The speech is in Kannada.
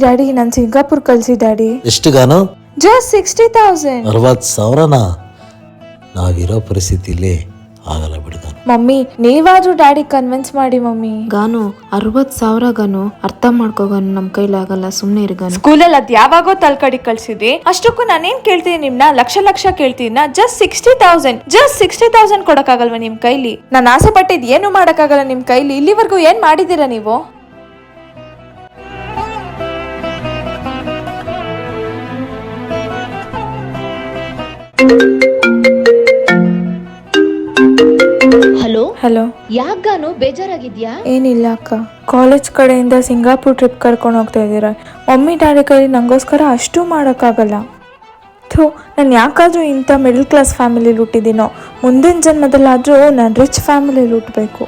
ಡ್ಯಾಡಿ ನಾನು ಸಿಂಗಾಪುರ್ ಕಳ್ಸಿ ಡ್ಯಾಡಿ. ಎಷ್ಟು ಗಾನು? ಜಸ್ಟ್ 60,000. 60,000ನಾ? ನಾವಿರೋ ಪರಿಸ್ಥಿತಿಲಿ ಆಗಲ್ಲ ಬಿಡ್ಗಾನು. ಮಮ್ಮಿ ನೀವಾದ್ರೂ ಡ್ಯಾಡಿ ಕನ್ವಿನ್ಸ್ ಮಾಡಿ ಮಮ್ಮಿ. ಗಾನು 60,000 ಗಾನು ಅರ್ಥ ಮಾಡ್ಕೋಗಾನು, ನಮ್ ಕೈಲಾಗಲ್ಲ, ಸುಮ್ನೆ ಇರ್ಗಾನು. ಸ್ಕೂಲಲ್ಲಿ ಅದ್ ಯಾವಾಗೋ ತಲ್ಕಡಿ ಕಳ್ಸಿದ್ವಿ. ಅಷ್ಟಕ್ಕೂ ನಾನೇನ್ ಕೇಳ್ತೀನಿ ನಿಮ್ನ, ಲಕ್ಷ ಕೇಳ್ತೀನ. ಜಸ್ಟ್ 60,000 ಕೊಡಕ್ಕಾಗಲ್ವಾ ನಿಮ್ ಕೈಲಿ? ನಾನು ಆಸೆ ಪಟ್ಟಿದ್ ಏನು ಮಾಡಕ್ಕಾಗಲ್ಲ ನಿಮ್ ಕೈಲಿ. ಇಲ್ಲಿವರೆಗೂ ಏನ್ ಮಾಡಿದೀರಾ ನೀವು? ಹಲೋ. ಯಾಕಾನು ಬೇಜಾರಾಗಿದ್ಯಾ? ಏನಿಲ್ಲ ಅಕ್ಕ, ಕಾಲೇಜ್ ಕಡೆಯಿಂದ ಸಿಂಗಾಪುರ್ ಟ್ರಿಪ್ ಕರ್ಕೊಂಡು ಹೋಗ್ತಾ ಇದ್ದೀರಾ. ಮಮ್ಮಿ ಡ್ಯಾಡಿ ಕೈ ನಂಗೋಸ್ಕರ ಅಷ್ಟು ಮಾಡೋಕ್ಕಾಗಲ್ಲ. ಥೂ, ನಾನು ಯಾಕಾದ್ರೂ ಇಂಥ ಮಿಡಲ್ ಕ್ಲಾಸ್ ಫ್ಯಾಮಿಲಿಲಿ ಹುಟ್ಟಿದ್ದೀನೋ. ಮುಂದಿನ ಜನ್ಮದಲ್ಲಾದರೂ ನಾನು ರಿಚ್ ಫ್ಯಾಮಿಲಿಲಿ ಹುಟ್ಟಬೇಕು.